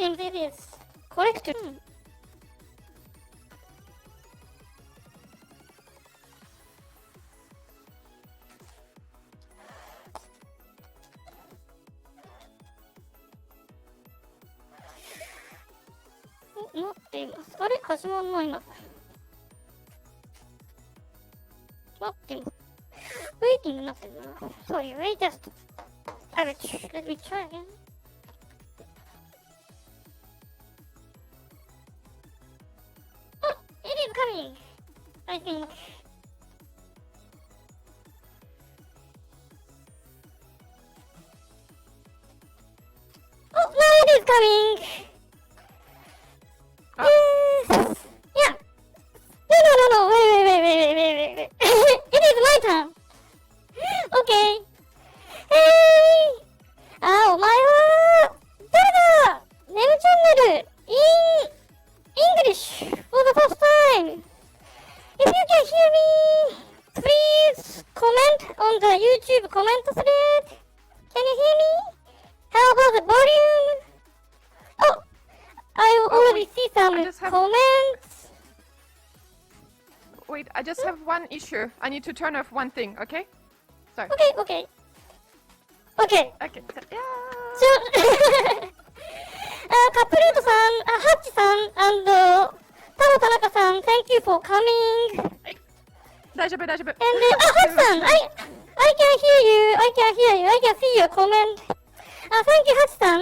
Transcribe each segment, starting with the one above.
seems it is correct. Not the sorry, Hashimon no ina. Not the waiting nothing. Sorry, wait just. Let me try again. Oh, it is coming. I think. Oh, now it is coming. Yes. Yeah. No. Wait. It is my turn. Okay. Hey. お前は誰だ？ネムチャンネル in English for the first time. If you can hear me, please comment on the YouTube comment thread. Can you hear me? How about the volume? Oh, I already see some comments. Wait, I just have one issue. I need to turn off one thing, okay? Sorry. Okay. Okay. Yeah. カプレートさん、ハッチさん、and タロ田中さん、Thank you for coming. 大丈夫。And ハッチさん、I can hear you. I can see your comment. Thank you, ハッチさん.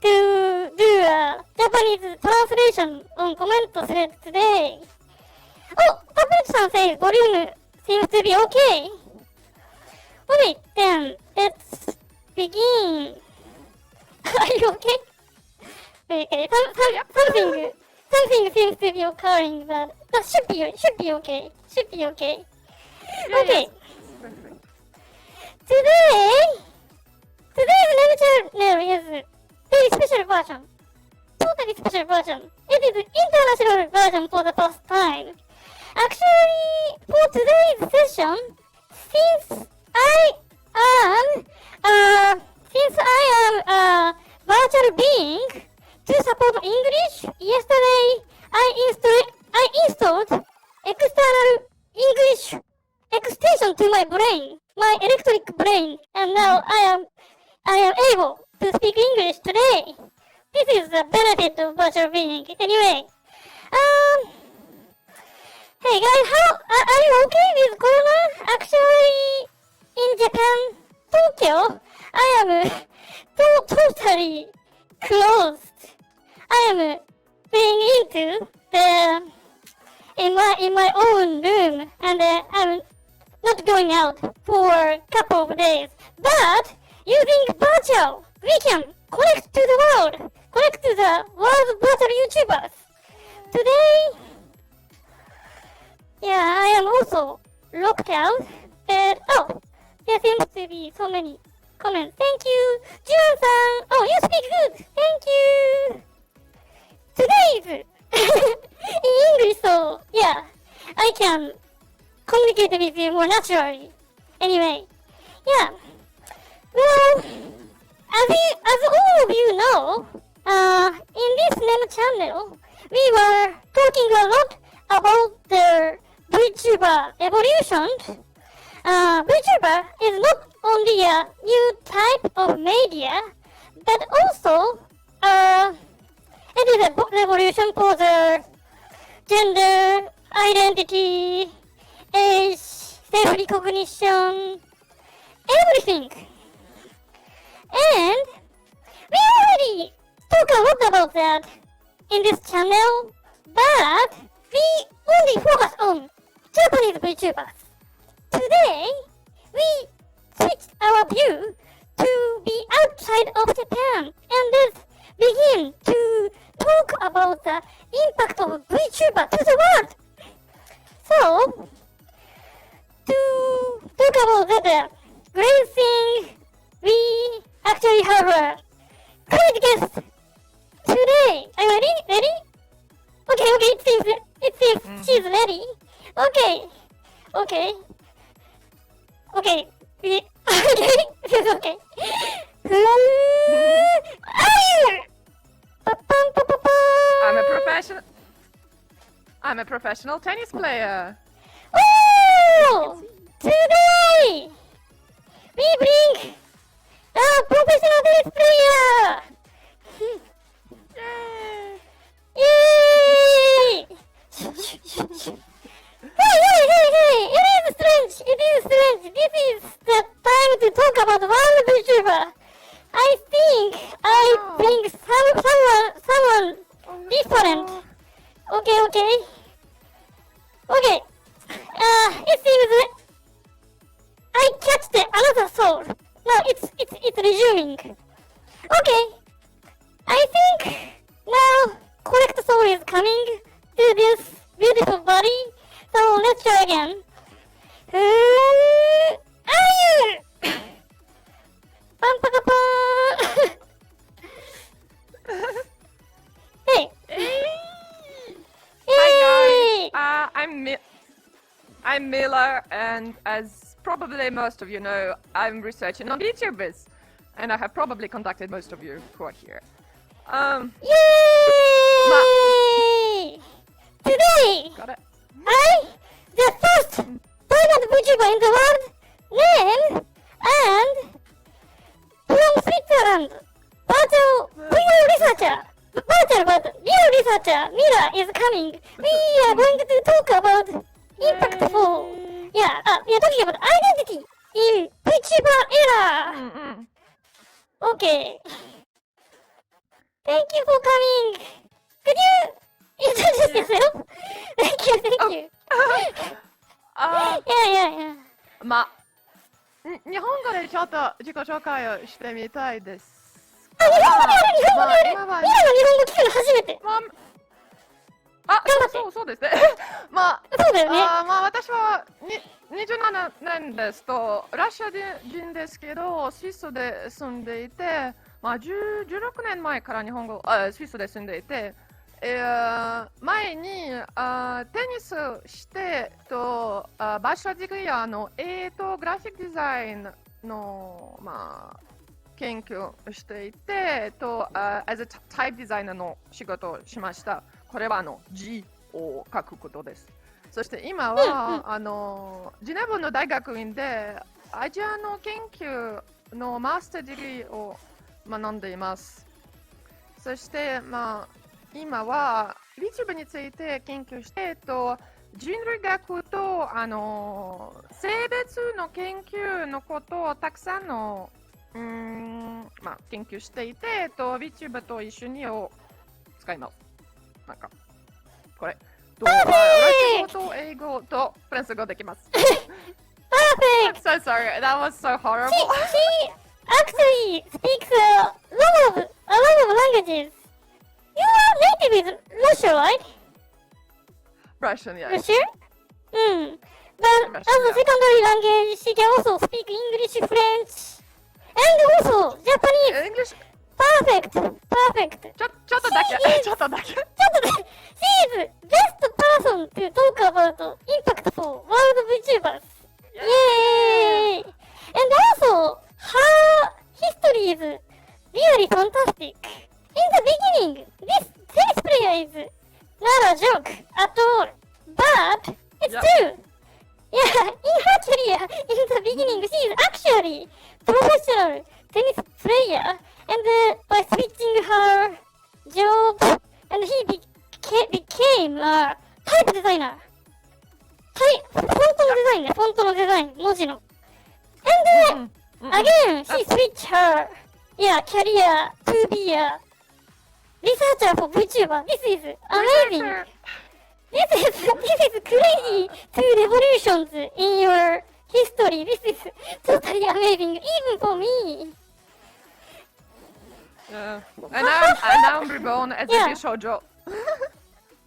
To do a Japanese translation on comment thread today. Oh, カプレートさん says volume seems to be okay. Alright, then let's begin. Are you okay? Something seems to be occurring, but that should be okay. Okay. Today's NemMila is very special version. Totally special version. It is international version for the first time. Actually, for today's session, since I am a virtual being to support English, yesterday I installed external English extension to my brain, my electric brain, and now I am able to speak English today. This is the benefit of virtual being. Anyway, hey guys, how are you okay with Corona? Actually, in Japan, Tokyo, I am totally closed. I am being into in my own room, and I'm not going out for a couple of days. But using virtual, we can connect to the world's virtual YouTubers. Today, yeah, I am also locked out. And there seems to be so many comments. Thank you, Jun-san. Oh, you speak good. Thank you. Today is in English, so yeah, I can communicate with you more naturally. Anyway, yeah. Well, as all of you know, in this Nem channel, we were talking a lot about the VTuber evolution. VTuber is not only a new type of media, but also it is a revolution for the gender, identity, age, self-recognition, everything. And we already talked a lot about that in this channel, but we only focus on Japanese VTubers. Today, we switched our view to be outside of Japan, and let's begin to talk about the impact of VTuber to the world. So, to talk about that great thing, we actually have a great guest today. Are you ready? Okay, it seems she's ready. Okay. It's okay. Who are you? I'm a professional tennis player. Oh! Today, we bring a professional tennis player! Yay! Hey! It is strange. This is the time to talk about one VTuber. I think I bring someone different. Okay. It seems I catched another soul. No, it's resuming. Okay. I think now correct soul is coming to this beautiful body. So let's try again. Who are you? Hey. Hi guys, I'm Mila, and as probably most of you know, I'm researching on VTubers, and I have probably contacted most of you who are here. Yay! Today, Got it. the first private VTuber in the world, named and from Switzerland, real researcher Mila is coming. We are going to talk about impactful. We are talking about identity in VTuber era. Okay. Thank you for coming. Could you introduce yourself? Thank you. Yeah. 日本語でちょっと自己紹介をしてみたいです。日本語でミラの日本語聞くの初めて。そうですね。そうだよね。私は27年ですと、ラシア人ですけど、スイスで住んでいて、16年前からスイスで住んでいて、前にテニスしてバーチャルディグリアのグラフィックデザインの、研究をしていてas a type designer の仕事をしました。これは字を書くことです。そして今は、ジュネーブの大学院でアジアの研究のマスターディグリーを学んでいます。そして、今は VTuber について研究して人類学と性別の研究のことをたくさんの研究していてVTuber と一緒に使います。これラシア語と英語とフランス語できます。Perfect! I'm so sorry, that was so horrible. She actually speaks a lot of languages. Your native is Russian, right? Russian, yeah. Russian? But as a secondary language, she can also speak English, French, and also Japanese. English? Perfect! ちょっとだけ。She is best person to talk about impactful world VTubers. Yay! And also, her history is really fantastic. In the beginning, this tennis player is not a joke at all, but it's true. Yeah, in her career, in the beginning, she is actually professional tennis player, and by switching her job, and he became a type designer. フォントのデザイン、文字の。And again, she switched her career to be a researcher for VTuber. This is amazing. This is crazy. 2 revolutions in your history. This is totally amazing, even for me. And I'm reborn as a Bishoujo.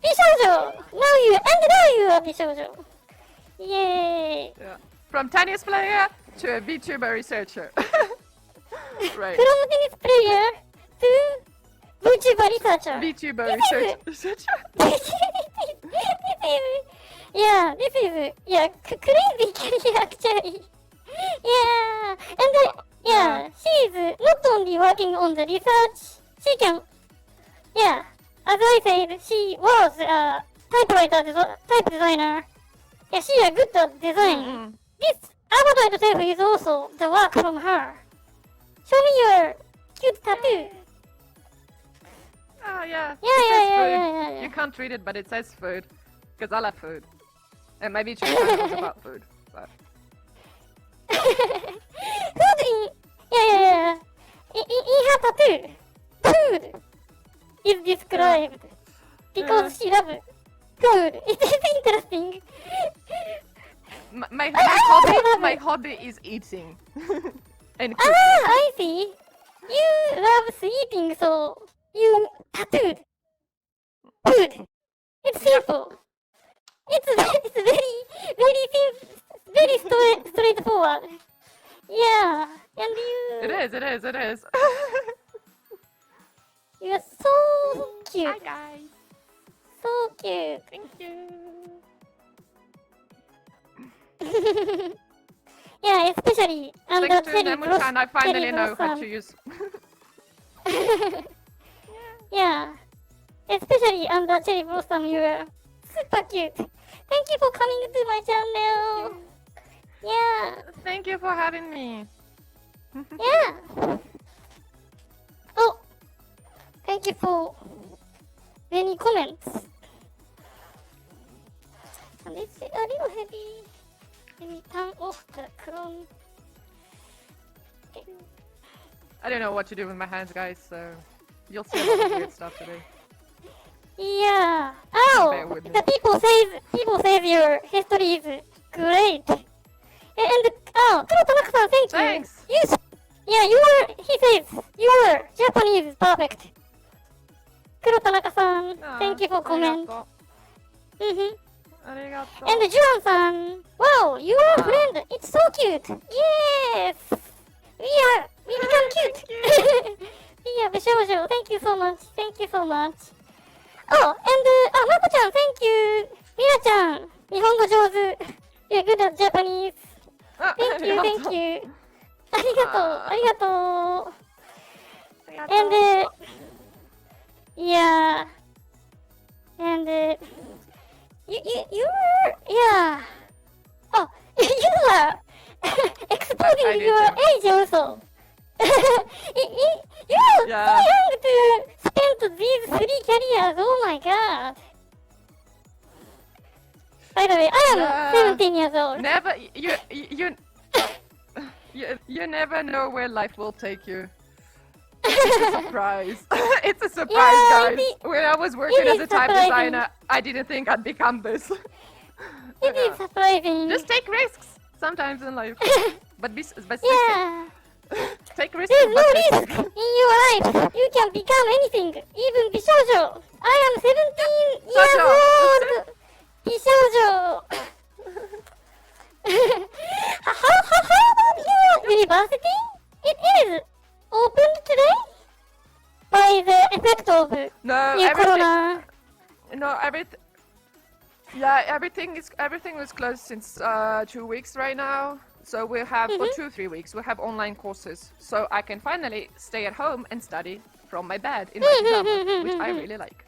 Bishoujo! Now you are Bishoujo. Yay! Yeah. From tennis player to a VTuber researcher. Right. From tennis player to VTuber researcher. VTuber researcher. This is crazy career actually. She is not only working on the research, she can, as I said, she was a type designer. Yeah, she a good design. This avatar itself is also the work from her. Show me your cute tattoo. Oh yeah. Yeah. You can't read it, but it says food. Because I love food. And maybe it's about food. But... Food in... Yeah. In her tattoo, food is described. Because she loves food. It's interesting. My hobby is eating. And cooking. I see. You love eating, so you tattooed food. It's simple. It's very straightforward. Yeah, and you. It is. You are so cute. Hi guys. So cute. Thank you. Yeah, especially under Thanks to cherry NemMila, I finally know how blossom. to use. Yeah, especially under cherry blossom, you are super cute. Thank you for coming to my channel. Yeah. Thank you for having me. Yeah. Oh, thank you for many comments. And it's a little heavy. Let me turn off the chrome. Okay. I don't know what to do with my hands, guys, so you'll see a lot of weird stuff today. Yeah. Bear Oh, with me. the people say your history is great. And Tanaka-san, thank you. Thanks. He says your Japanese is perfect. Tanaka-san, thank you for comment. Mm-hmm. Arigato. And Juan-san, wow, you are a friend. It's so cute. Yes. We become cute. Yeah, Bishojo, thank you so much. Oh, and Mako-chan, thank you. Mila-chan, 日本語上手. You're good at Japanese. Thank you. ありがとう。And yeah. And yeah. Oh, you are exposing your age also. You're Yeah. so young to spend these 3 careers. Oh my god. By the way, I am 17 years old. Never, you never know where life will take you. It's a surprise. It's a surprise, Yeah, guys. When I was working it as is a type surprising. designer, I didn't think I'd become this. It is surprising. Just take risks sometimes in life, but yeah. take risks. There's no but risk in your life. You can become anything, even Bishojo. I am 17 years old. Bishojo. How about your university? It is opened today by the effect of No, new corona. Everything was closed since 2 weeks right now. So we have for 2-3 weeks we have online courses, so I can finally stay at home and study from my bed in my pajamas, which I really like.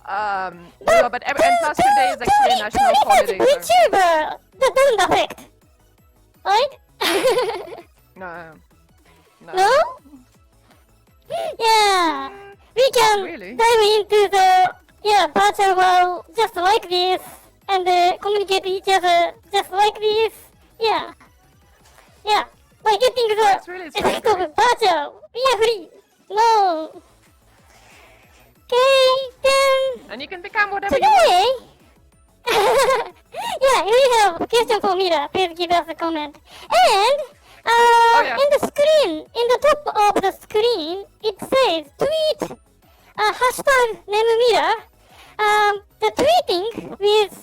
And plus today is actually a national holiday. So. VTuber that doesn't affect, right? No. No? Yeah, we can Really? dive into the virtual world just like this and communicate with each other just like this. Yeah, by getting the That's really effect of great. virtual. We are free. No. Okay, then And you can become whatever you want. today. Yeah, if you have a question for Mila, please give us a comment. And in the screen, in the top of the screen, it says tweet hashtag NemMila. The tweeting with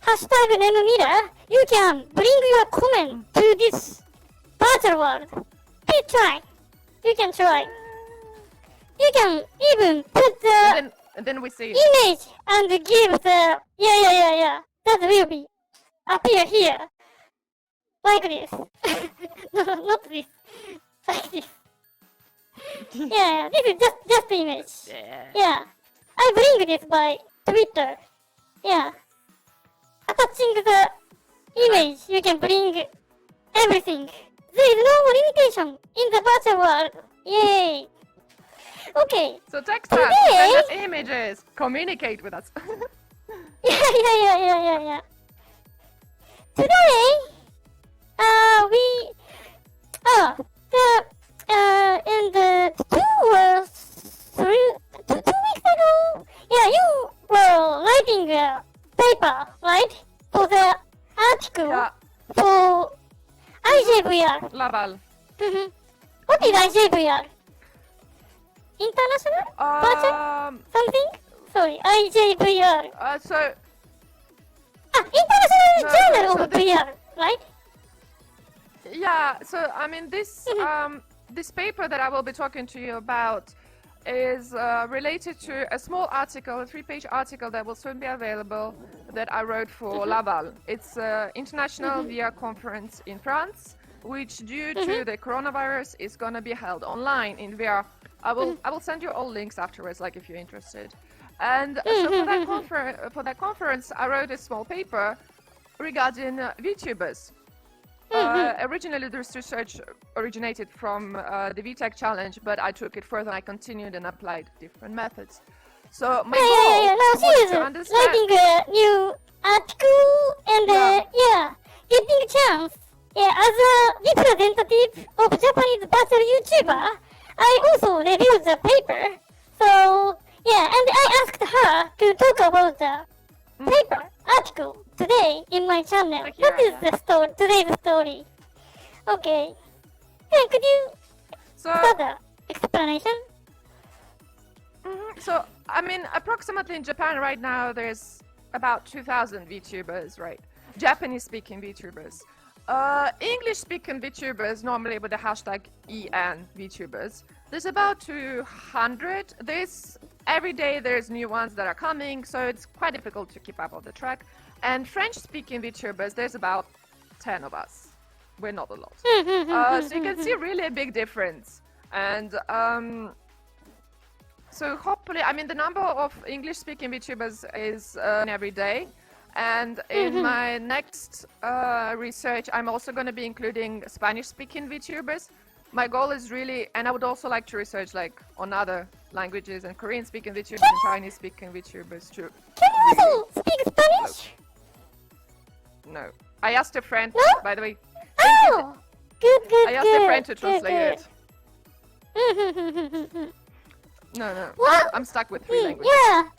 hashtag NemMila, you can bring your comment to this virtual world. Please try. You can try. You can even put the And then we see. image and give the that will be appear here like this. No, not this. Like this. This is just the image. Yeah. Yeah, I bring this by Twitter. yeah, attaching the image, you can bring everything. There is no limitation in the virtual world. Yay! Okay. So text us, send us images, communicate with us. Yeah. Today, and 2 weeks ago, yeah, you were writing a paper, right? For the article Yeah. for IJVR. Laval. What is IJVR? International? Virtual? Something? Sorry, IJVR. International Journal of VR, right? Yeah, so I mean this this paper that I will be talking to you about is related to a small article, a 3-page article that will soon be available that I wrote for Laval. It's an international VR conference in France, which due to the coronavirus is going to be held online in VR. I will send you all links afterwards, like if you're interested. And so for that conference, I wrote a small paper regarding VTubers. Originally, this research originated from the VTech challenge, but I took it further. I continued and applied different methods. So my goal was to understand. Writing a new article and getting a chance. Yeah, as a representative of Japanese virtual YouTuber, I also reviewed the paper. So yeah, and I asked her to talk about the paper article today in my channel. What is the story? Today's story. Okay. Yeah, could you start the explanation? So I mean, approximately in Japan right now, there's about 2,000 VTubers, right? Japanese-speaking VTubers. English-speaking VTubers, normally with the hashtag EN VTubers, there's about 200. Every day there's new ones that are coming, so it's quite difficult to keep up on the track. And French-speaking VTubers, there's about 10 of us. We're not a lot. So you can see really a big difference. And so hopefully, I mean, the number of English-speaking VTubers is every day. And in my next research, I'm also going to be including Spanish-speaking VTubers. My goal is really, and I would also like to research like on other languages and Korean-speaking VTubers and Chinese-speaking VTubers too. Can you also speak Spanish? No. I asked a friend, by the way. Oh! Good. I asked a friend to translate it. No. What? I'm stuck with 3 languages. Yeah.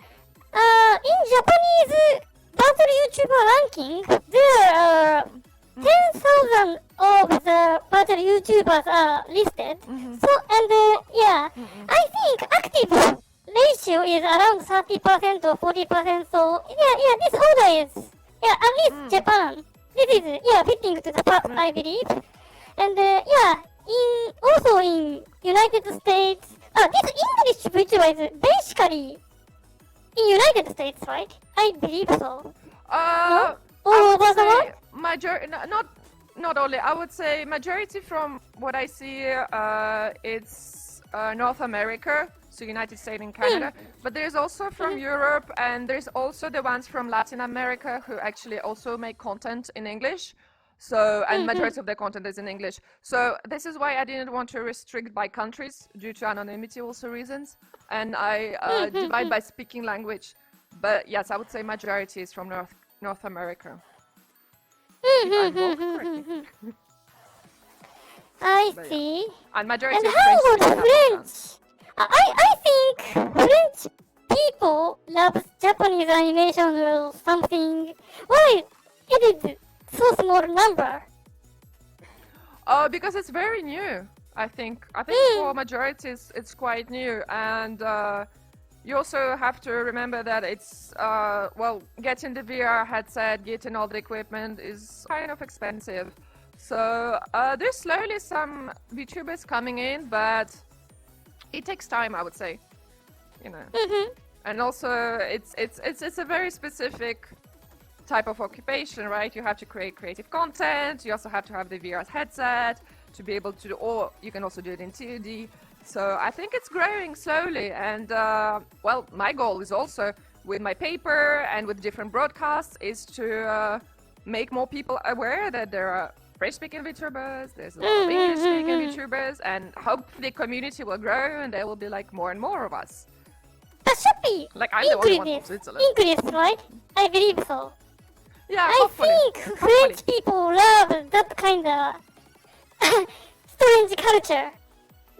In Japanese virtual YouTuber ranking, there are 10,000 of the virtual YouTubers are listed. So, and I think active ratio is around 30% or 40%. So, this order is, at least Japan. This is, fitting to the path, I believe. And, also in United States, this English VTuber is basically in United States, right? I believe so. I would say not only. I would say majority from what I see, it's North America, so United States and Canada. But there's also from Europe, and there's also the ones from Latin America who actually also make content in English. So, and majority of the content is in English. So this is why I didn't want to restrict by countries due to anonymity also reasons. And I divide by speaking language. But yes, I would say majority is from North America. I see. And majority And is how French. about French? I think French people love Japanese animation or something. Why it is so small number? Because it's very new. I think for majorities it's quite new, and you also have to remember that it's getting the VR headset, getting all the equipment is kind of expensive. So there's slowly some VTubers coming in, but it takes time, I would say. You know, and also it's a very specific type of occupation, right? You have to create creative content. You also have to have the VR headset to be able to, or you can also do it in 2D. So I think it's growing slowly, and my goal is also with my paper and with different broadcasts is to make more people aware that there are French-speaking VTubers, there's a lot of English-speaking VTubers, and hopefully the community will grow and there will be like more and more of us. That should be Like I'm the only one from Switzerland. English, right? I believe so. Yeah, I hopefully. think French people love that kind of strange culture.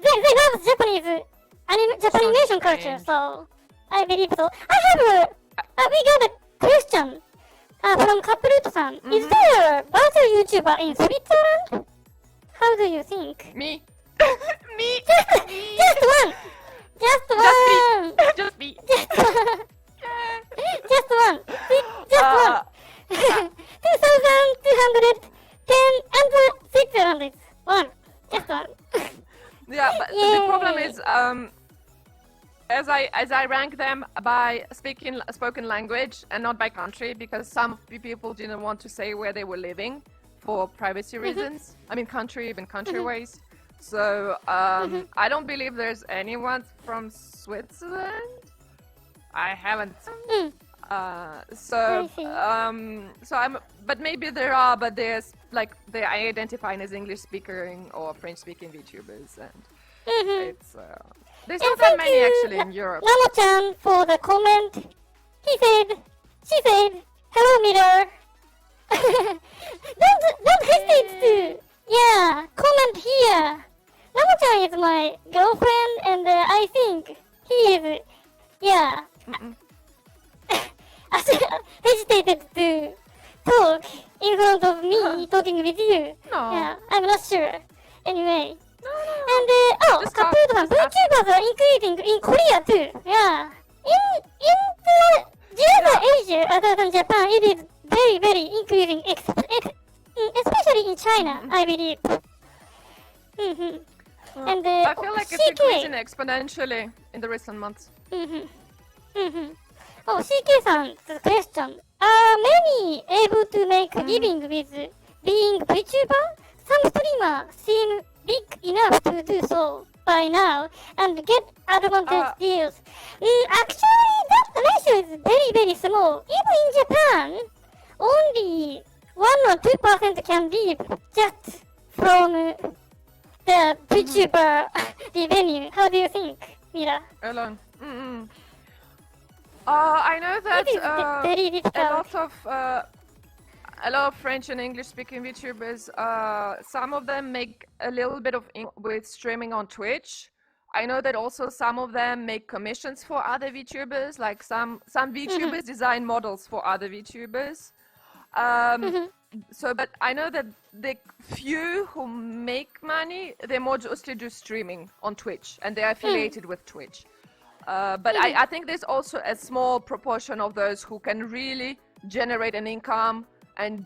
They love Japanese animation culture, so I believe so. We got a question from Kapuruto-san. Is there a virtual YouTuber in Switzerland? How do you think? Me. Just one! Just one! Just me. Just one! Just one! 2,210 and Switzerland is one. Just one. Yeah, but the problem is, as I rank them by spoken language and not by country, because some people didn't want to say where they were living for privacy reasons. I mean, even country-wise. So I don't believe there's anyone from Switzerland. I haven't. But maybe there are, but there's like they identify as English speaking or French speaking VTubers, and it's there's not that many actually in Europe. Namo-chan for the comment. She said, hello Mila. don't hesitate to, comment here. Namo-chan is my girlfriend, and I think he is, hesitated to talk in front of me talking with you. No. Yeah, I'm not sure. Anyway. No. And Kapuruto-san, VTubers are increasing in Korea too. Yeah. In the general Asia other than Japan, it is very, very increasing, especially in China, I believe. And I feel like it's increasing exponentially in the recent months. Oh, CK-san's question. Are many able to make a living with being VTuber? Some streamers seem big enough to do so by now and get advantage deals. Actually, that ratio is very, very small. Even in Japan, only 1 or 2% can live just from the VTuber revenue. How do you think, Mila? Alone. I know that very difficult. a lot of French and English speaking VTubers, some of them make a little bit of with streaming on Twitch. I know that also some of them make commissions for other VTubers, like some VTubers design models for other VTubers. But I know that the few who make money, they mostly do streaming on Twitch, and they're affiliated with Twitch. But I think there's also a small proportion of those who can really generate an income and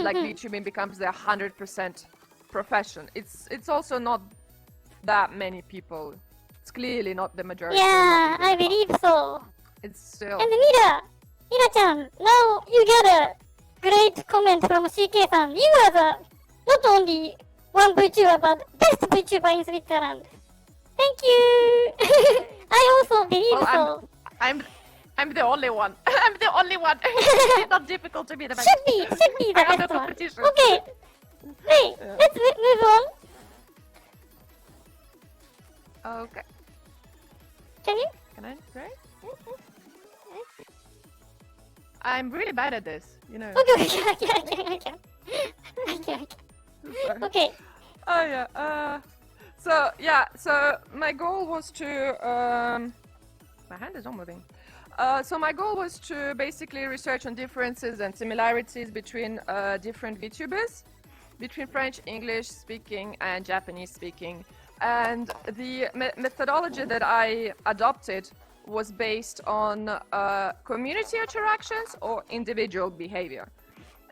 like VTubing becomes their 100% profession. It's also not that many people. It's clearly not the majority. Yeah, I believe so. It's still. And Mila-chan, now you get a great comment from CK-san. You are not only one VTuber, but best VTuber in Switzerland. Thank you. I also believe so. I'm the only one. I'm the only one. It's not difficult to be the best. Should be the best one. Okay. Hey, let's move on. Okay. Can you? Can I try? I'm really bad at this, you know. Okay, I can. Okay. Oh yeah. So my goal was to my hand is not moving. So my goal was to basically research on differences and similarities between different VTubers, between French, English speaking and Japanese speaking. And the methodology that I adopted was based on community interactions or individual behavior.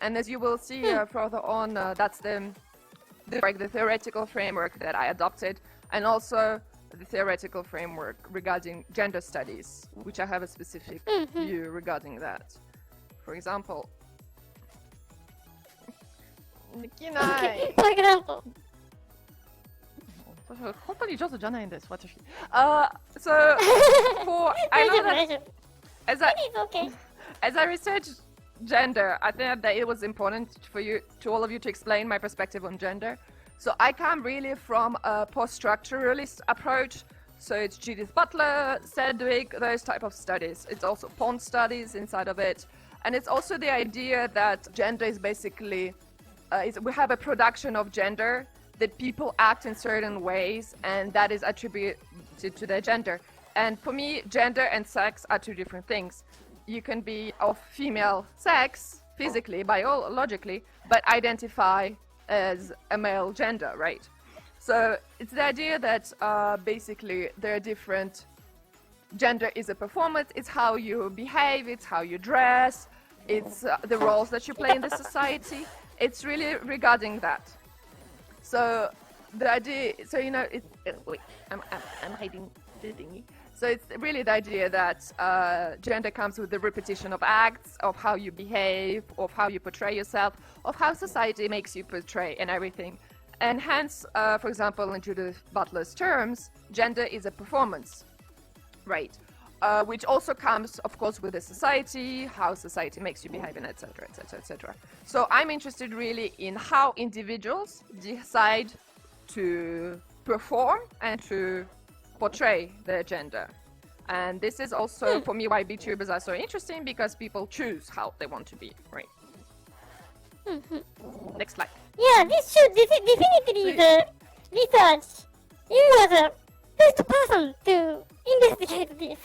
And as you will see further on, that's the theoretical framework that I adopted, and also the theoretical framework regarding gender studies, which I have a specific view regarding that. For example, For example. So for I know that as I It is okay. as I researched gender, I think that it was important for you, to all of you, to explain my perspective on gender. So I come really from a post-structuralist approach. So it's Judith Butler, Sedgwick, those type of studies. It's also porn studies inside of it. And it's also the idea that gender is basically, we have a production of gender, that people act in certain ways, and that is attributed to their gender. And for me, gender and sex are two different things. You can be of female sex, physically, biologically, but identify as a male gender, right? So it's the idea that basically there are different, gender is a performance, it's how you behave, it's how you dress, it's the roles that you play in the society. It's really regarding that. So the idea, so you know, wait, I'm hiding the thingy. So it's really the idea that gender comes with the repetition of acts, of how you behave, of how you portray yourself, of how society makes you portray and everything. And hence, for example, in Judith Butler's terms, gender is a performance, right? Which also comes, of course, with the society, how society makes you behave, and etc., etc., etc. So I'm interested really in how individuals decide to perform and to portray their gender. And this is also, for me, why VTubers are so interesting, because people choose how they want to be, right? Next slide. Yeah, this should definitely the research. You are the best person to investigate this.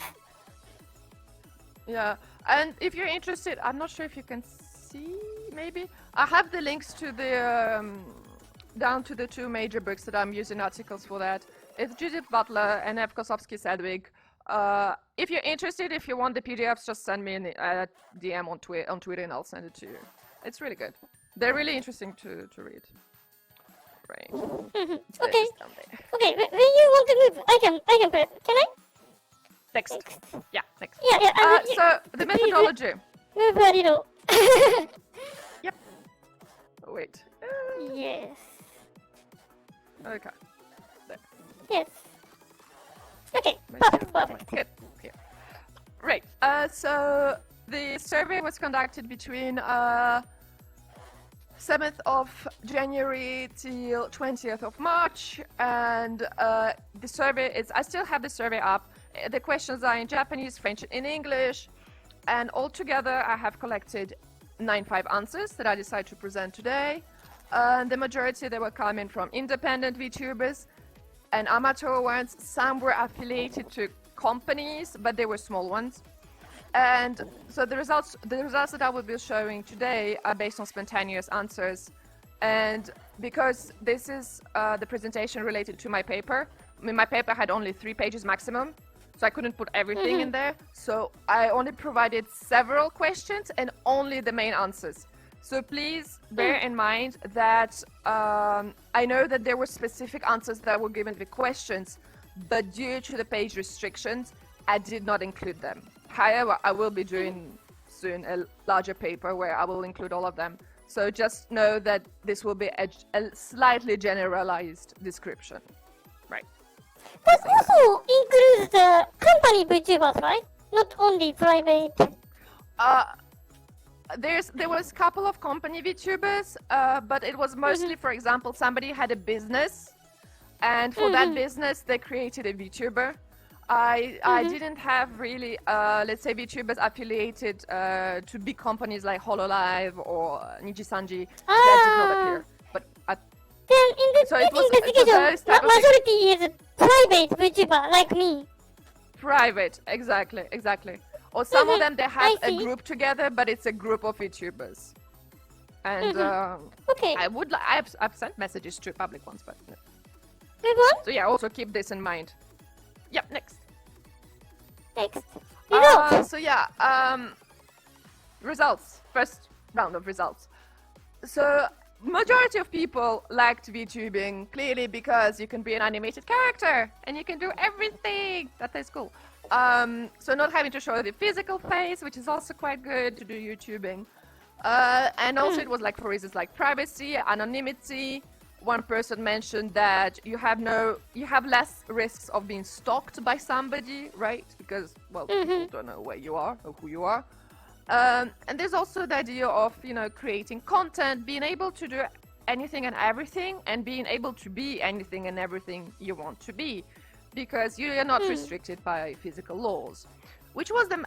Yeah, and if you're interested, I'm not sure if you can see, maybe? I have the links to the, down to the two major books that I'm using articles for that. It's Judith Butler and Ev Kosovsky-Sedgwick. If you're interested, if you want the PDFs, just send me a DM on Twitter and I'll send it to you. It's really good. They're really interesting to read. Right. Okay. Okay, when you want to move, I can press. Can I? Next. Yeah, next. Yeah. So the methodology. Move a little. Yep. Oh, wait. Yes. Okay. There. Yes. Okay. Perfect. Good. Here. Right. So the survey was conducted between 7th of January till 20th of March, and the survey is, I still have the survey up. The questions are in Japanese, French, and English, and altogether I have collected 95 answers that I decided to present today. The majority, they were coming from independent VTubers and amateur ones. Some were affiliated to companies, but they were small ones. And so the results that I will be showing today are based on spontaneous answers. And because this is the presentation related to my paper, I mean, my paper had only 3 pages maximum, so I couldn't put everything in there. So I only provided several questions and only the main answers. So please bear in mind that I know that there were specific answers that were given to the questions, but due to the page restrictions, I did not include them. However, I will be doing soon a larger paper where I will include all of them. So just know that this will be a slightly generalized description. Right. That also includes the company VTubers, right? Not only private. There was a couple of company VTubers, but it was mostly, for example, somebody had a business, and for that business, they created a VTuber. I didn't have really, let's say, VTubers affiliated to big companies like HoloLive or Nijisanji. That did not appear. But Then in this so it was investigation, majority is private VTuber like me. Private, exactly. Or some of them, they have a group together, but it's a group of VTubers. And Okay. I've sent messages to public ones, but no. Move on. So yeah, also keep this in mind. Yep, next. Results. So yeah, results. First round of results. So majority of people liked VTubing clearly because you can be an animated character and you can do everything. That is cool. So not having to show the physical face, which is also quite good to do YouTubing. And also it was like for reasons like privacy, anonymity, one person mentioned that you have less risks of being stalked by somebody, right? Because, well, people don't know where you are or who you are. And there's also the idea of, creating content, being able to do anything and everything, and being able to be anything and everything you want to be, because you are not restricted by physical laws, which was the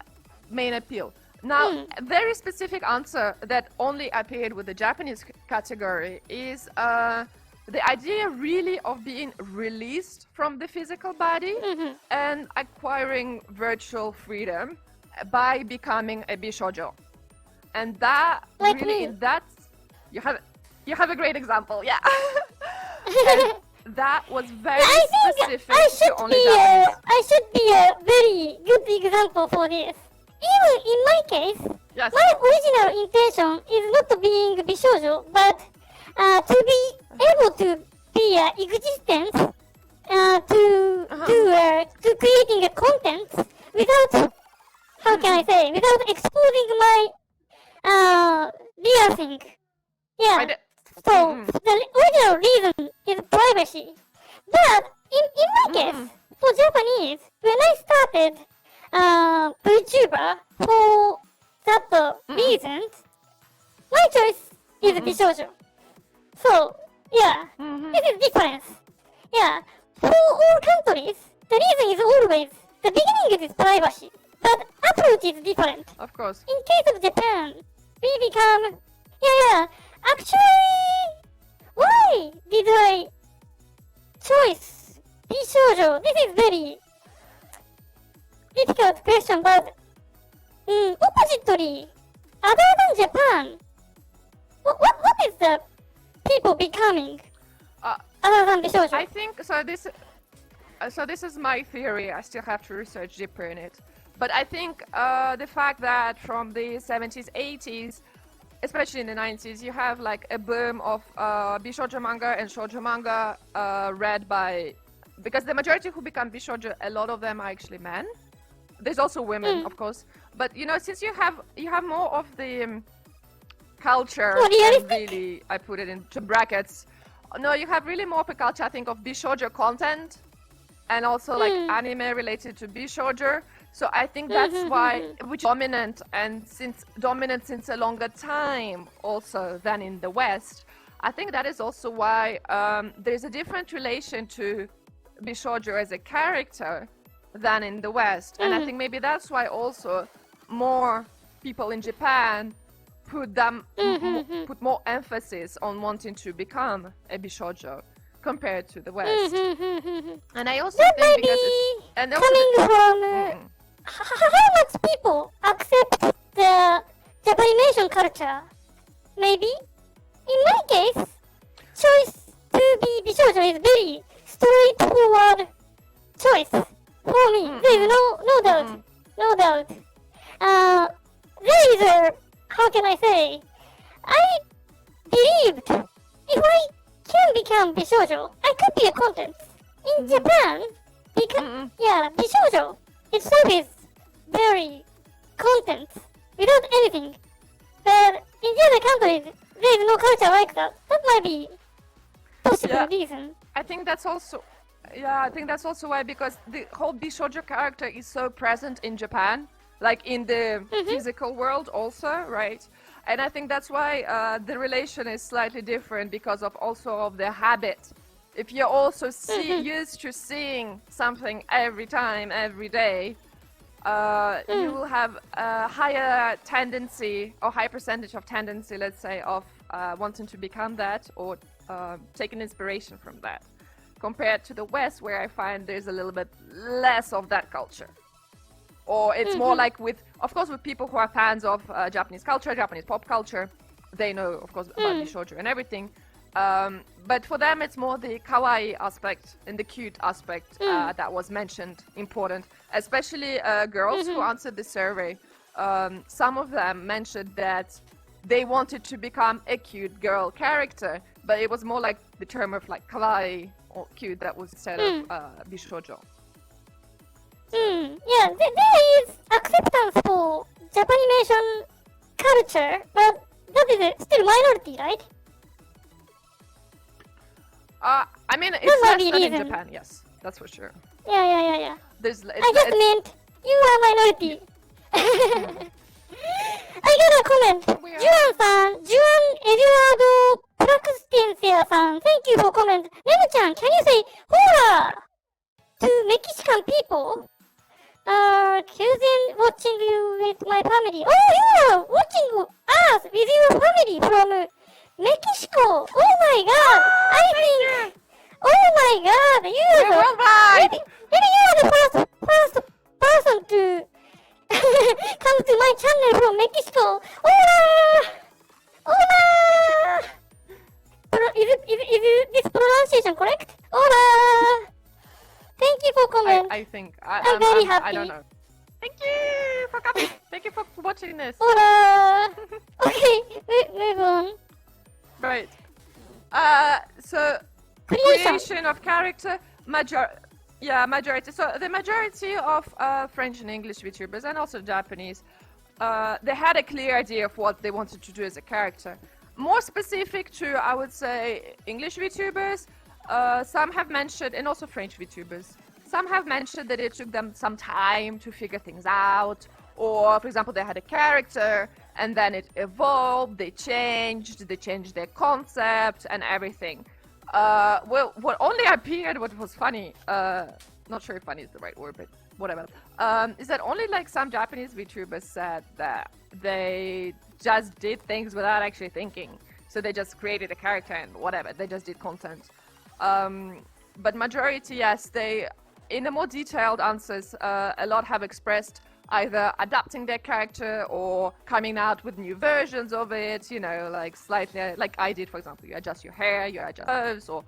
main appeal. Now, a very specific answer that only appeared with the Japanese category is the idea really of being released from the physical body and acquiring virtual freedom by becoming a bishojo. And that Like really, me. that's, you have a great example, yeah. And that was very specific to only Japanese. I should be a very good example for this. Even in my case, Yes. my original intention is not being Bishoujo, but to be able to be existence, to creating a content without, how can I say, without exposing my real thing. Yeah. So the original reason is privacy. But in my case, for Japanese, when I started VTuber for that reason, my choice is Bishoujo. So, yeah, this is difference. Yeah, for all countries, the reason is always, the beginning is privacy, but approach is different. Of course. In case of Japan, we become, actually, why did I choose Bishoujo? This is very difficult question, but oppositely, other than Japan, what is the people becoming other than Bishoujo? I think so. This is my theory. I still have to research deeper in it. But I think the fact that from the 70s, 80s, especially in the 90s, you have like a boom of bishoujo manga and shoujo manga read by, because the majority who become bishoujo, a lot of them are actually men. There's also women, of course. But since you have more of the culture, and really, I put it into brackets. No, you have really more of a culture, I think, of bishoujo content, and also like anime related to bishoujo. So I think that's why, which dominant since a longer time also than in the West. I think that is also why there's a different relation to bishoujo as a character than in the West. And I think maybe that's why also more people in Japan put more emphasis on wanting to become a bishoujo compared to the West. And I also That think might because be it's, and also coming from how much people accept the Japanimation culture. Maybe in my case, choice to be bishoujo is very straightforward choice for me. There is no doubt, no doubt. There is a, how can I say? I believed if I can become bishoujo, I could be a content in Japan. Because bishoujo itself is very content without anything. But in the other countries, there is no culture like that. That might be possible reason. I think that's also why, because the whole bishoujo character is so present in Japan, like in the physical world also, right? And I think that's why the relation is slightly different because of the habit. If you're also used to seeing something every time, every day, you will have a higher tendency or high percentage of tendency, let's say, of wanting to become that or taking inspiration from that, compared to the West, where I find there's a little bit less of that culture. Or it's more like with people who are fans of Japanese culture, Japanese pop culture, they know, of course, about bishoujo and everything. But for them, it's more the kawaii aspect and the cute aspect that was mentioned important. Especially girls who answered the survey. Some of them mentioned that they wanted to become a cute girl character, but it was more like the term of like kawaii or cute that was instead of bishoujo. Yeah, there is acceptance for Japanimation culture, but that is still minority, right? I mean, it's That might less be than in reason. Japan, yes, that's for sure. Yeah. There's, I just meant you are minority. I got a comment. Juan-san, Juan Eduardo Praxtensia-san, thank you for comment. Nemu-chan, can you say hola to Mexican people? Cousin watching you with my family. Oh, you are watching us with your family from Mexico. Oh my god. I think, oh my god, you are We're worldwide! maybe you are the first person to come to my channel from Mexico. Hola! Hola! Is this pronunciation correct? Hola! Thank you for comment. I think. I'm very happy. I don't know. Thank you for coming. Thank you for watching this. Hola! Okay, move on. Right. So Creation. creation of character, majority. So the majority of French and English VTubers, and also Japanese, they had a clear idea of what they wanted to do as a character. More specific to, I would say, English VTubers, some have mentioned, and also French VTubers, some have mentioned that it took them some time to figure things out, or, for example, they had a character, and then it evolved, they changed their concept, and everything. Well, what only appeared, what was funny, not sure if funny is the right word, but whatever, is that only like some Japanese VTubers said that they just did things without actually thinking. So they just created a character and whatever, they just did content. But majority, yes, they, in the more detailed answers, a lot have expressed either adapting their character or coming out with new versions of it, you know, like slightly, like I did, for example, you adjust your hair, you adjust curves, or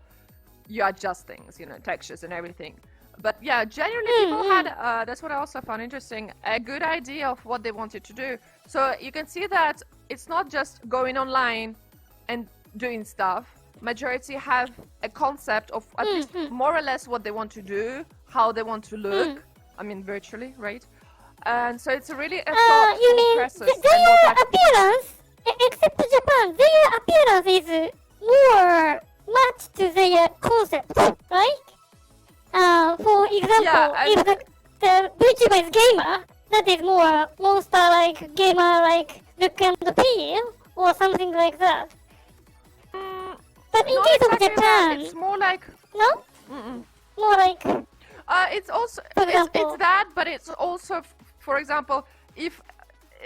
you adjust things, you know, textures and everything. But yeah, generally people had, that's what I also found interesting, a good idea of what they wanted to do. So you can see that it's not just going online and doing stuff. Majority have a concept of at least more or less what they want to do, how they want to look, I mean virtually, right? And so it's a really a thoughtful you mean process. their appearance, except Japan, their appearance is more matched to their concept, right? For example, if the VTuber is gamer, that is more monster-like, gamer-like look and feel, or something like that. But in case of Japan, it's more like no? More like, it's also for example, it's that, but it's also, for example, if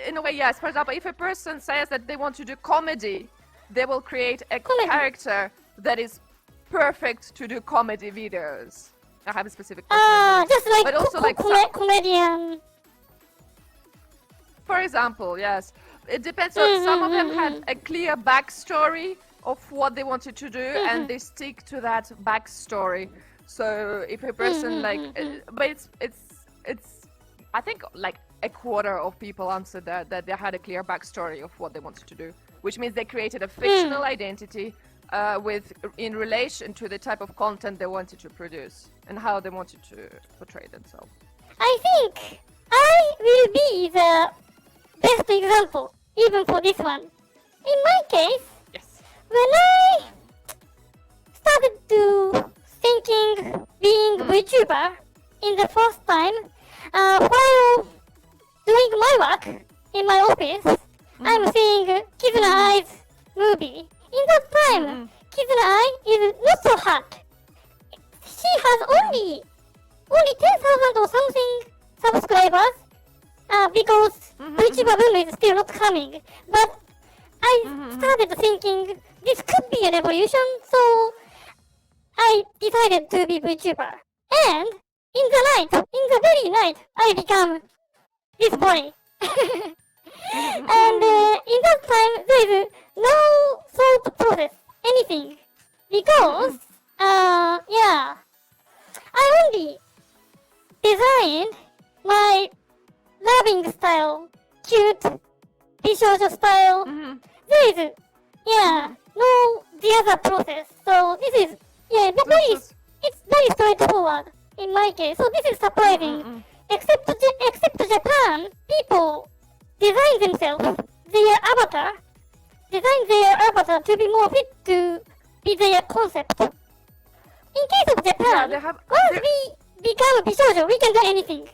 in a way, yes, for example, if a person says that they want to do comedy, they will create a character that is perfect to do comedy videos. I have a specific person, just like, but also like comedian. For example, yes, it depends. On some of them had a clear backstory of what they wanted to do, and they stick to that backstory. So if a person but it's I think like a quarter of people answered that they had a clear backstory of what they wanted to do, which means they created a fictional identity in relation to the type of content they wanted to produce and how they wanted to portray themselves. I think I will be the best example, even for this one. In my case, Yes. when I started to thinking being VTuber in the first time, while doing my work in my office, I'm seeing Kizuna Ai's movie. In that time, Kizuna Ai is not so hot. She has only 10,000 or something subscribers because VTuber boom is still not coming. But I started thinking this could be a revolution, so I decided to be VTuber. And in the very night, I become this boy. And in that time, there is no thought process, anything. Because, I only designed my loving style, cute, Bishoujo style. There is, no the other process. So this is, it's very straightforward in my case. So this is surprising. Except Japan, people design themselves, their avatar to be more fit to be their concept. in case of Japan, once we become a Bishoujo, we can do anything.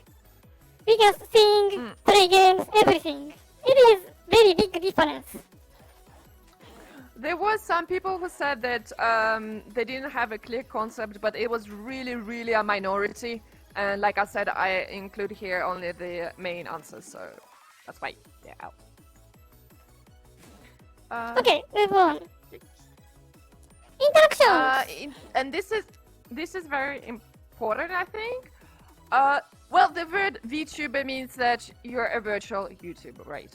We can sing, play games, everything. It is very big difference. There was some people who said that they didn't have a clear concept, but it was really a minority. And like I said, I include here only the main answers, so that's why they're out. Okay, move on. Interactions. And this is very important, I think. Well, the word VTuber means that you're a virtual YouTuber, right?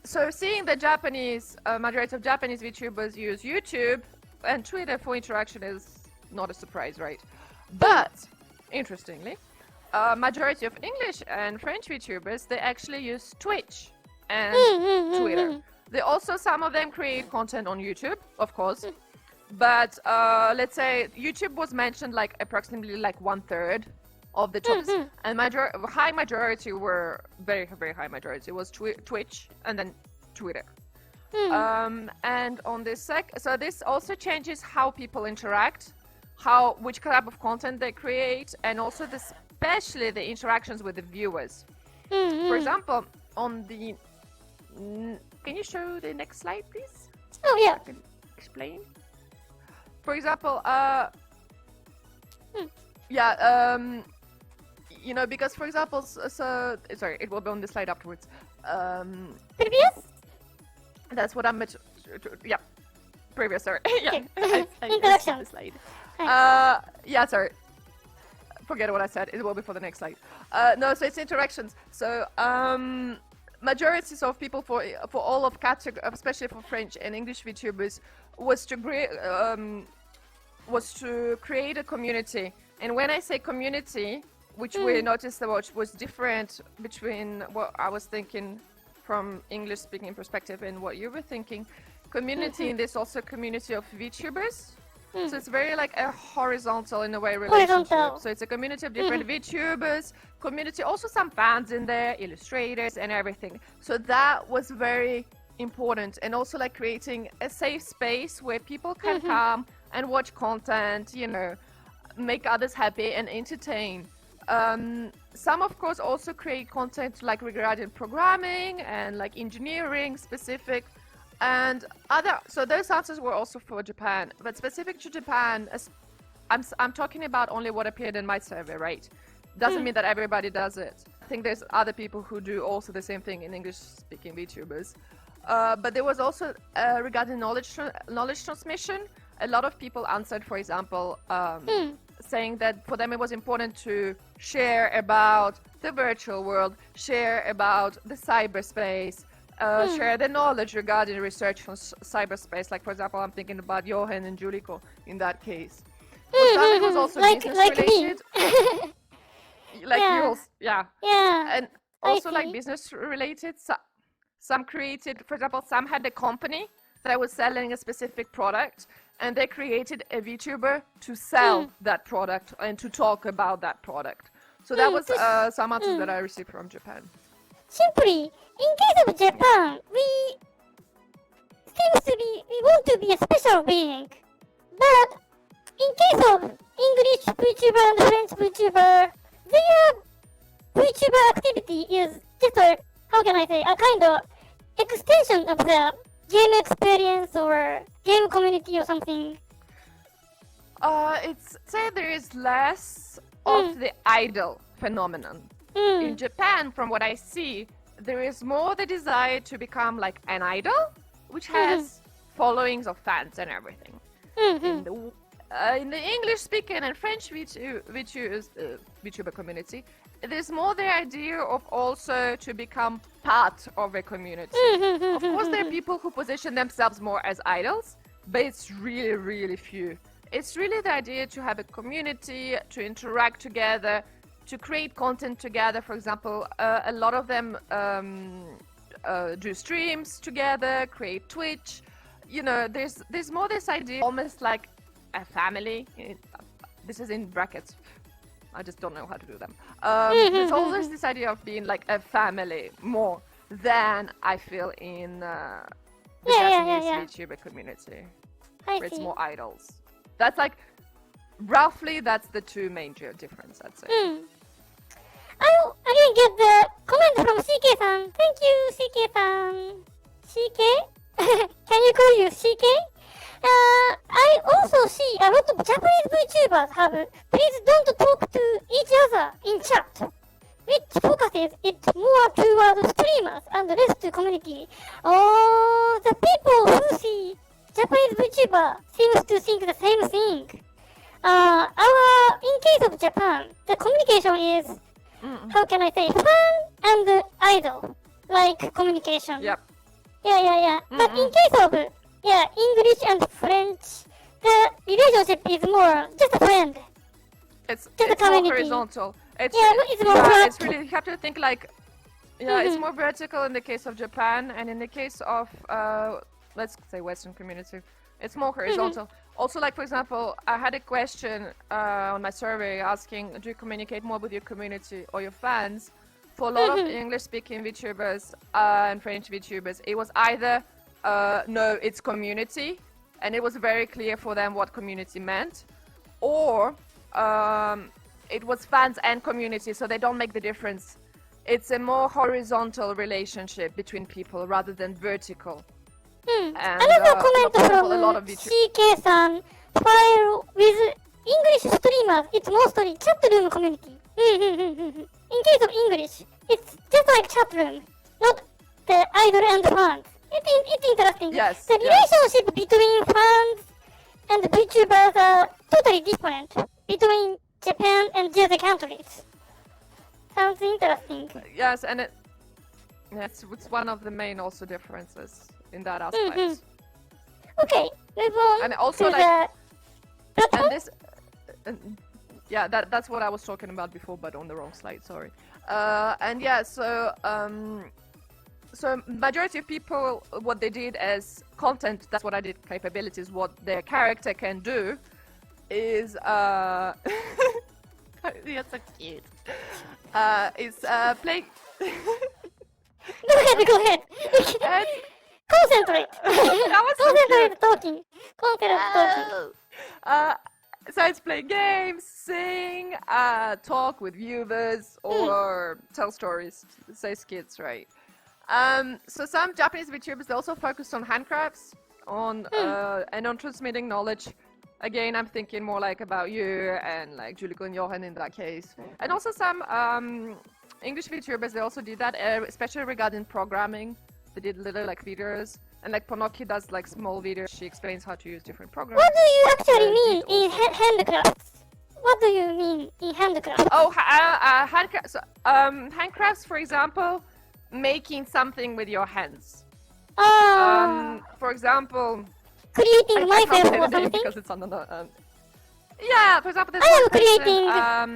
So seeing the majority of Japanese VTubers use YouTube and Twitter for interaction is not a surprise, right? But interestingly, majority of English and French VTubers, they actually use Twitch and Twitter. They also, some of them create content on YouTube, of course. But let's say YouTube was mentioned like approximately like 1/3 of the topics, and high majority were very high majority was Twitch and then Twitter. And on this so this also changes how people interact, which type of content they create, and also especially the interactions with the viewers. For example, on the can you show the next slide, please? Oh yeah. I can explain. For example, you know, because for example, so sorry, it will be on the slide afterwards. Previous? That's what I'm meant to yeah, previous, sorry. Yeah, Introduction. skipped the slide. Yeah, sorry. Forget what I said. It will be for the next slide. No, so it's interactions. So majorities of people for all of category, especially for French and English VTubers, was to create a community. And when I say community, which we noticed that was different between what I was thinking from English speaking perspective and what you were thinking. Community in this also community of VTubers. So it's very like a horizontal in a way relationship. So it's a community of different VTubers, community, also some fans in there, illustrators and everything. So that was very important, and also like creating a safe space where people can come and watch content, you know, make others happy and entertain. Some of course also create content like regarding programming and like engineering specific. And so those answers were also for Japan, but specific to Japan, I'm talking about only what appeared in my survey, right? Doesn't mean that everybody does it. I think there's other people who do also the same thing in English-speaking VTubers. But there was also regarding knowledge transmission. A lot of people answered, for example, saying that for them it was important to share about the virtual world, share about the cyberspace, share the knowledge regarding research on cyberspace. Like, for example, I'm thinking about Johan and Juliko in that case. For some, it was also business related. Like yours, yeah. And also like business related. Some created, for example, some had a company that was selling a specific product, and they created a VTuber to sell that product and to talk about that product. So that was some answers that I received from Japan. Simply, in case of Japan, we want to be a special being. But in case of English VTuber and French VTuber, their VTuber activity is just a, how can I say, a kind of extension of the game experience or game community or something. It's say there is less of the idol phenomenon. In Japan, from what I see, there is more the desire to become like an idol, which has followings of fans and everything. In the English-speaking and French VTuber community, there's more the idea of also to become part of a community. Of course, there are people who position themselves more as idols, but it's really few. It's really the idea to have a community, to interact together, to create content together. For example, a lot of them do streams together, create Twitch. You know, there's more this idea, almost like a family. This is in brackets. I just don't know how to do them. There's always this idea of being like a family more than I feel in the Japanese VTuber community, where it's more idols. That's like roughly that's the two major difference, I'd say. I again get the comment from CK さん. Thank you, CK さん. CK? Can you call you CK? I also see a lot of Japanese VTubers have please don't talk to each other in chat, which focuses it more towards streamers and less to community. Oh, the people who see Japanese VTuber seems to think the same thing. In case of Japan, the communication is, how can I say, fan and idol, like communication. Yep. Yeah. But in case of, English and French, the relationship is more just a friend. It's just a more horizontal. It's more flat. It's really, you have to think like, it's more vertical in the case of Japan, and in the case of, let's say Western community, it's more horizontal. Also, like for example, I had a question on my survey asking, do you communicate more with your community or your fans? For a lot of English-speaking VTubers and French VTubers, it was either no, it's community, and it was very clear for them what community meant, or it was fans and community, so they don't make the difference. It's a more horizontal relationship between people rather than vertical. And, Another comment from CK-san, file with English streamers, it's mostly chat room community. In case of English, it's just like chat room, not the idol and fans. It's interesting. Yes. The relationship between fans and VTubers are totally different between Japan and the other countries. Sounds interesting. Yes, and it's one of the main also differences in that aspect. Okay, move on and also to like, the and this, that's what I was talking about before, but on the wrong slide. Sorry. And yeah, so majority of people, what they did as content, that's what I did, capabilities, what their character can do, is you're so cute. Is play. Go ahead. Concentrate. That was so Concentrate cute. talking. Concentrate talking. So it's play games, sing, talk with viewers, or tell stories, say skits, right? So some Japanese VTubers, they also focused on handcrafts, and on transmitting knowledge. Again, I'm thinking more like about you and like Juliko and Johan in that case. And also some English VTubers, they also did that, especially regarding programming. They did little like videos, and like Ponoki does like small videos. She explains how to use different programs. What do you actually mean in handcrafts? What do you mean in handcrafts? Oh, handcrafts. Handcrafts, for example, making something with your hands. For example, creating myself or something. Because it's on the. Yeah, for example, I am creating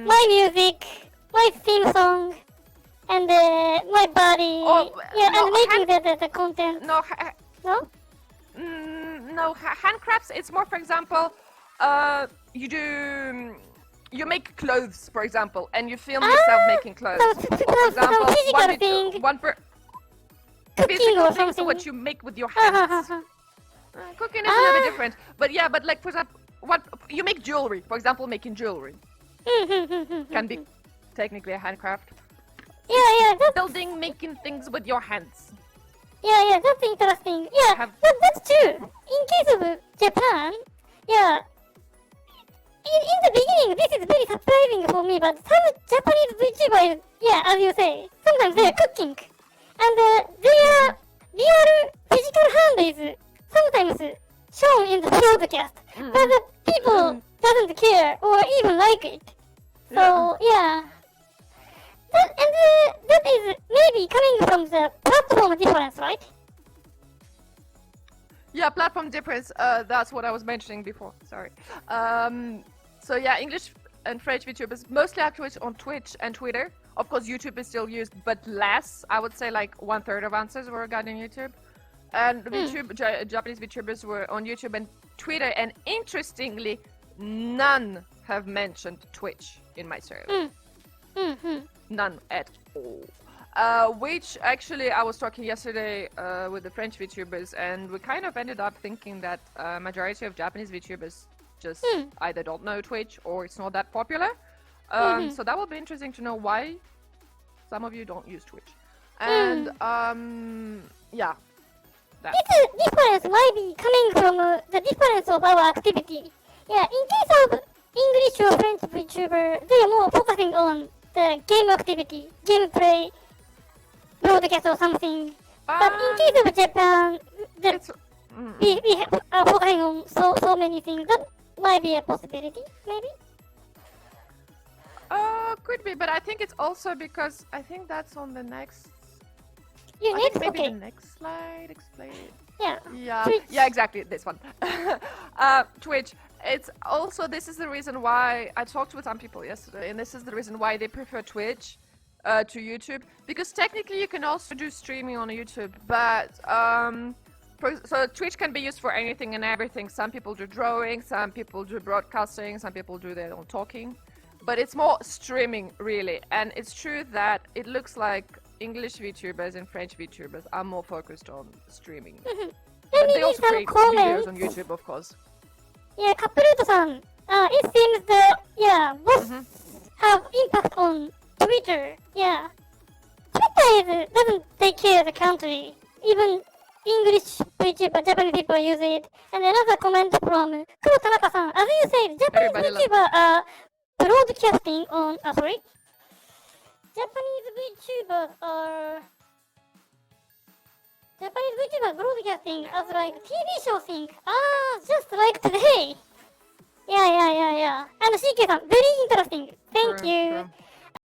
my music, my theme song, and my body. And making the content. No. No? No, handcrafts, it's more, for example, you make clothes, for example, and you film yourself making clothes. For example, physical things, what you make with your hands. Cooking is a little bit different, but yeah, but like, for example, what you make jewelry, for example, making jewelry can be technically a handcraft. Yeah, building, making things with your hands. Yeah, that's interesting. Yeah, that's true. In case of Japan, yeah, in the beginning, this is very surprising for me, but some Japanese VTubers, yeah, as you say, sometimes they are cooking, and their real physical hand is sometimes shown in the broadcast, but the people doesn't care or even like it. So, yeah. That is maybe coming from the platform difference, right? Yeah, platform difference. That's what I was mentioning before. Sorry. So yeah, English and French VTubers mostly active on Twitch and Twitter. Of course, YouTube is still used, but less. I would say like 1/3 of answers were regarding YouTube. And Japanese VTubers were on YouTube and Twitter. And interestingly, none have mentioned Twitch in my survey. None at all. Which actually I was talking yesterday with the French VTubers, and we kind of ended up thinking that majority of Japanese VTubers just Hmm. either don't know Twitch or it's not that popular. Mhm. So that will be interesting to know why some of you don't use Twitch. And yeah, that. This difference might be coming from the difference of our activity. Yeah, in case of English or French VTuber, they are more focusing on the game activity, gameplay, broadcast or something. But in case of Japan, It's, we are focusing on so many things. That might be a possibility, maybe. could be, but I think it's also because I think that's on the next. You I next? think maybe Okay. the next slide explain. Yeah. Yeah, Twitch. yeah, exactly this one. Twitch. It's also this is the reason why I talked with some people yesterday, and this is the reason why they prefer Twitch to YouTube, because technically you can also do streaming on YouTube, but so Twitch can be used for anything and everything. Some people do drawing, some people do broadcasting, some people do their own talking, but it's more streaming really. And it's true that it looks like English VTubers and French VTubers are more focused on streaming. Let But me they read also some create videos comments. on YouTube, of course. Yeah, Kapuruto-san. It seems that, yeah, both have impact on Twitter. Yeah. Twitter doesn't take care of the country. Even English VTuber, Japanese people use it. And another comment from Kuro Tanaka-san. As you said, Japanese Everybody VTuber are broadcasting on, sorry. Japanese VTubers broadcasting as like TV show thing. Just like today. Yeah. And CK-san, very interesting. Thank True, you. true.